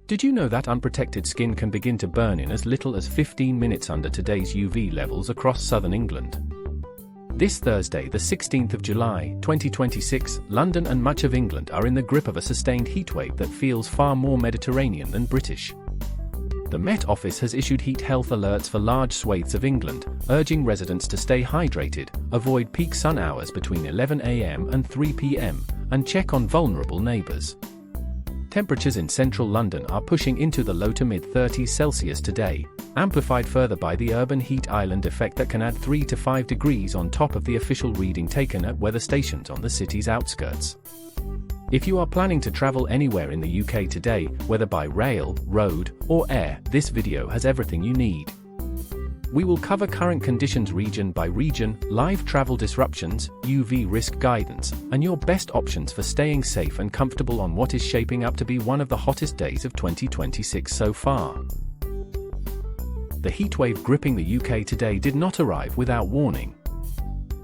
Did you know that unprotected skin can begin to burn in as little as 15 minutes under today's UV levels across southern England? This Thursday, the 16th of July, 2026, London and much of England are in the grip of a sustained heatwave that feels far more Mediterranean than British. The Met Office has issued heat health alerts for large swathes of England, urging residents to stay hydrated, avoid peak sun hours between 11 AM and 3 PM, and check on vulnerable neighbours. Temperatures in central London are pushing into the low to mid-30s Celsius today, amplified further by the urban heat island effect that can add 3 to 5 degrees on top of the official reading taken at weather stations on the city's outskirts. If you are planning to travel anywhere in the UK today, whether by rail, road, or air, this video has everything you need. We will cover current conditions region by region, live travel disruptions, UV risk guidance, and your best options for staying safe and comfortable on what is shaping up to be one of the hottest days of 2026 so far. The heatwave gripping the UK today did not arrive without warning.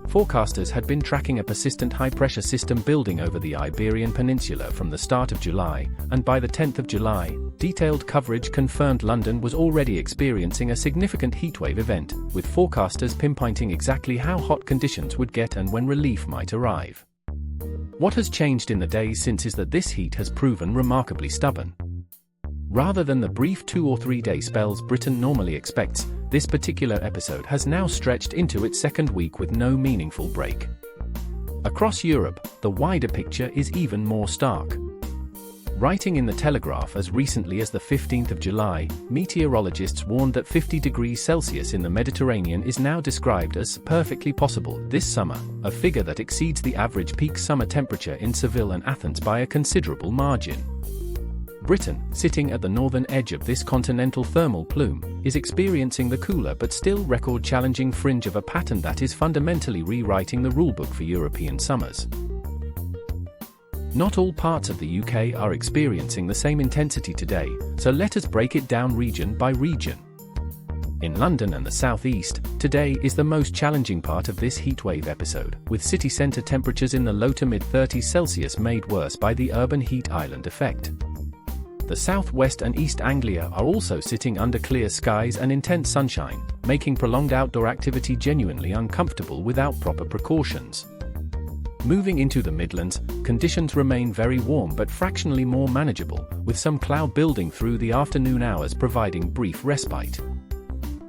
Forecasters had been tracking a persistent high-pressure system building over the Iberian Peninsula from the start of July, and by the 10th of July, detailed coverage confirmed London was already experiencing a significant heatwave event, with forecasters pinpointing exactly how hot conditions would get and when relief might arrive. What has changed in the days since is that this heat has proven remarkably stubborn. Rather than the brief 2 or 3 day spells Britain normally expects, this particular episode has now stretched into its second week with no meaningful break. Across Europe, the wider picture is even more stark. Writing in The Telegraph as recently as the 15th of July, meteorologists warned that 50 degrees Celsius in the Mediterranean is now described as perfectly possible this summer, a figure that exceeds the average peak summer temperature in Seville and Athens by a considerable margin. Britain, sitting at the northern edge of this continental thermal plume, is experiencing the cooler but still record-challenging fringe of a pattern that is fundamentally rewriting the rulebook for European summers. Not all parts of the UK are experiencing the same intensity today, so let us break it down region by region. In London and the southeast, today is the most challenging part of this heatwave episode, with city centre temperatures in the low to mid-30s Celsius made worse by the urban heat island effect. The southwest and East Anglia are also sitting under clear skies and intense sunshine, making prolonged outdoor activity genuinely uncomfortable without proper precautions. Moving into the Midlands, conditions remain very warm but fractionally more manageable, with some cloud building through the afternoon hours providing brief respite.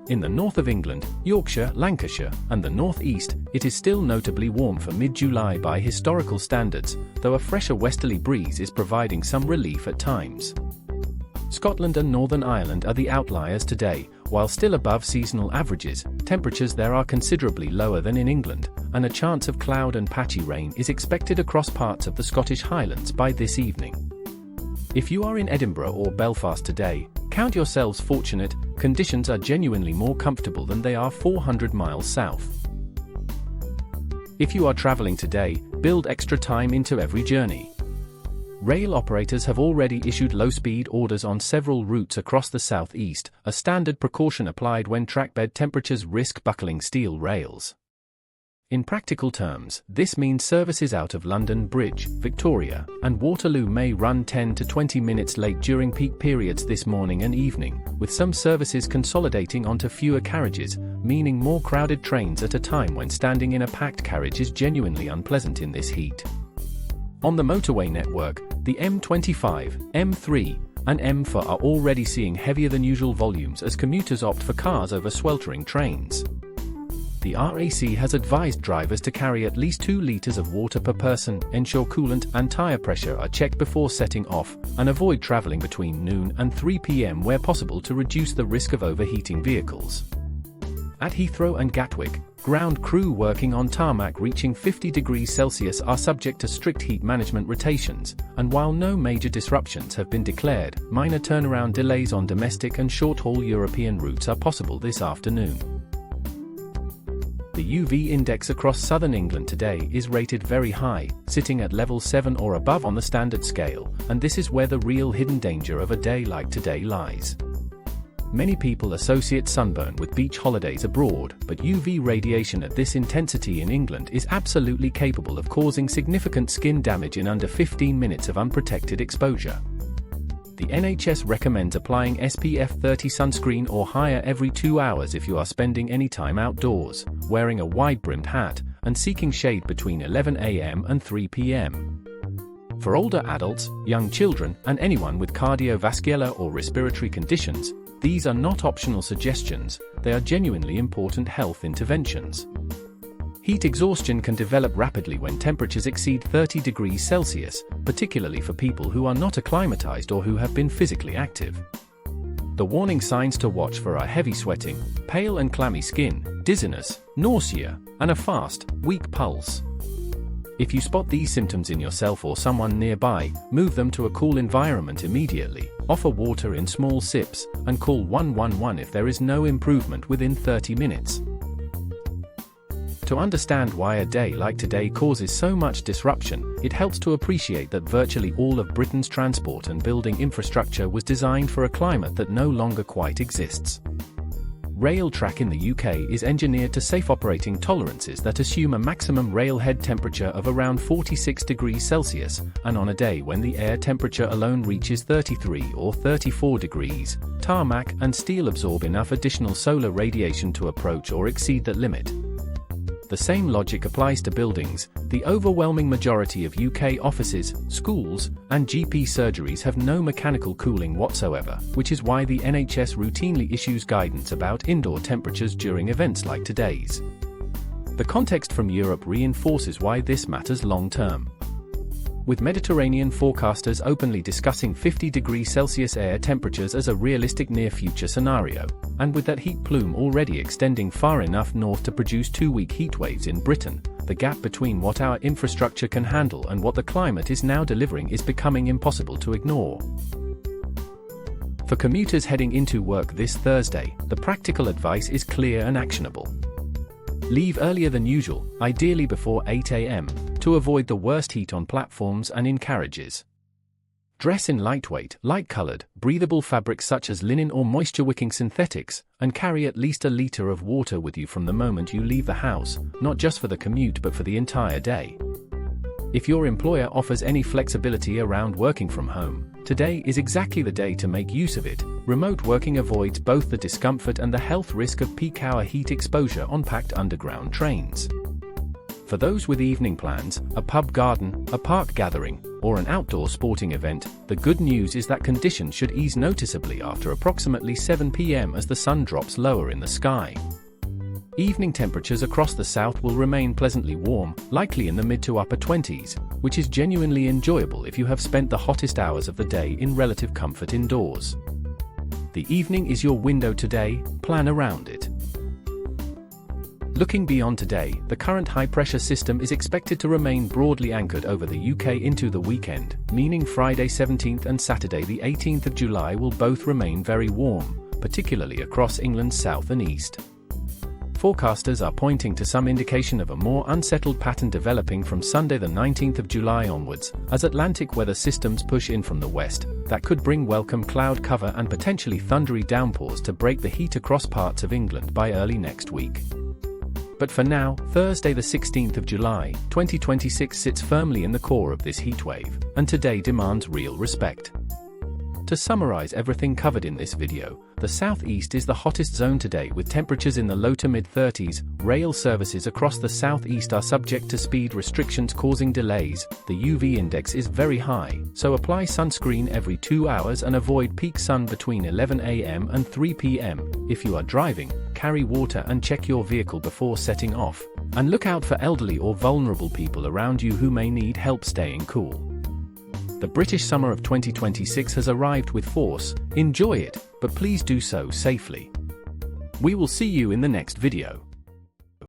In the north of England, Yorkshire, Lancashire, and the northeast, it is still notably warm for mid-July by historical standards, though a fresher westerly breeze is providing some relief at times. Scotland and Northern Ireland are the outliers today. While still above seasonal averages, temperatures there are considerably lower than in England, and a chance of cloud and patchy rain is expected across parts of the Scottish Highlands by this evening. If you are in Edinburgh or Belfast today, count yourselves fortunate, conditions are genuinely more comfortable than they are 400 miles south. If you are traveling today, build extra time into every journey. Rail operators have already issued low-speed orders on several routes across the southeast, a standard precaution applied when trackbed temperatures risk buckling steel rails. In practical terms, this means services out of London Bridge, Victoria, and Waterloo may run 10 to 20 minutes late during peak periods this morning and evening, with some services consolidating onto fewer carriages, meaning more crowded trains at a time when standing in a packed carriage is genuinely unpleasant in this heat. On the motorway network, the M25, M3, and M4 are already seeing heavier than usual volumes as commuters opt for cars over sweltering trains. The RAC has advised drivers to carry at least 2 litres of water per person, ensure coolant and tyre pressure are checked before setting off, and avoid travelling between noon and 3 PM where possible to reduce the risk of overheating vehicles. At Heathrow and Gatwick, ground crew working on tarmac reaching 50 degrees Celsius are subject to strict heat management rotations, and while no major disruptions have been declared, minor turnaround delays on domestic and short-haul European routes are possible this afternoon. The UV index across southern England today is rated very high, sitting at level 7 or above on the standard scale, and this is where the real hidden danger of a day like today lies. Many people associate sunburn with beach holidays abroad, but UV radiation at this intensity in England is absolutely capable of causing significant skin damage in under 15 minutes of unprotected exposure. The NHS recommends applying SPF 30 sunscreen or higher every 2 hours if you are spending any time outdoors, wearing a wide-brimmed hat, and seeking shade between 11 a.m. and 3 p.m. For older adults, young children, and anyone with cardiovascular or respiratory conditions, these are not optional suggestions, they are genuinely important health interventions. Heat exhaustion can develop rapidly when temperatures exceed 30 degrees Celsius, particularly for people who are not acclimatized or who have been physically active. The warning signs to watch for are heavy sweating, pale and clammy skin, dizziness, nausea, and a fast, weak pulse. If you spot these symptoms in yourself or someone nearby, move them to a cool environment immediately, offer water in small sips, and call 111 if there is no improvement within 30 minutes. To understand why a day like today causes so much disruption, it helps to appreciate that virtually all of Britain's transport and building infrastructure was designed for a climate that no longer quite exists. Rail track in the UK is engineered to safe operating tolerances that assume a maximum rail head temperature of around 46 degrees Celsius, and on a day when the air temperature alone reaches 33 or 34 degrees, tarmac and steel absorb enough additional solar radiation to approach or exceed that limit. The same logic applies to buildings. The overwhelming majority of UK offices, schools, and GP surgeries have no mechanical cooling whatsoever, which is why the NHS routinely issues guidance about indoor temperatures during events like today's. The context from Europe reinforces why this matters long-term. With Mediterranean forecasters openly discussing 50 degrees Celsius air temperatures as a realistic near-future scenario, and with that heat plume already extending far enough north to produce 2-week heatwaves in Britain, the gap between what our infrastructure can handle and what the climate is now delivering is becoming impossible to ignore. For commuters heading into work this Thursday, the practical advice is clear and actionable. Leave earlier than usual, ideally before 8 a.m., to avoid the worst heat on platforms and in carriages. Dress in lightweight, light-colored, breathable fabrics such as linen or moisture-wicking synthetics, and carry at least a litre of water with you from the moment you leave the house, not just for the commute but for the entire day. If your employer offers any flexibility around working from home, today is exactly the day to make use of it. Remote working avoids both the discomfort and the health risk of peak-hour heat exposure on packed underground trains. For those with evening plans, a pub garden, a park gathering, or an outdoor sporting event, the good news is that conditions should ease noticeably after approximately 7 p.m. as the sun drops lower in the sky. Evening temperatures across the south will remain pleasantly warm, likely in the mid to upper 20s, which is genuinely enjoyable if you have spent the hottest hours of the day in relative comfort indoors. The evening is your window today, plan around it. Looking beyond today, the current high-pressure system is expected to remain broadly anchored over the UK into the weekend, meaning Friday 17th and Saturday the 18th of July will both remain very warm, particularly across England's south and east. Forecasters are pointing to some indication of a more unsettled pattern developing from Sunday the 19th of July onwards, as Atlantic weather systems push in from the west, that could bring welcome cloud cover and potentially thundery downpours to break the heat across parts of England by early next week. But for now, Thursday the 16th of July, 2026 sits firmly in the core of this heatwave, and today demands real respect. To summarize everything covered in this video, the southeast is the hottest zone today with temperatures in the low to mid-30s. Rail services across the southeast are subject to speed restrictions causing delays. The UV index is very high, so apply sunscreen every 2 hours and avoid peak sun between 11 a.m. and 3 p.m. If you are driving, carry water and check your vehicle before setting off, and look out for elderly or vulnerable people around you who may need help staying cool. The British summer of 2026 has arrived with force. Enjoy it, but please do so safely. We will see you in the next video.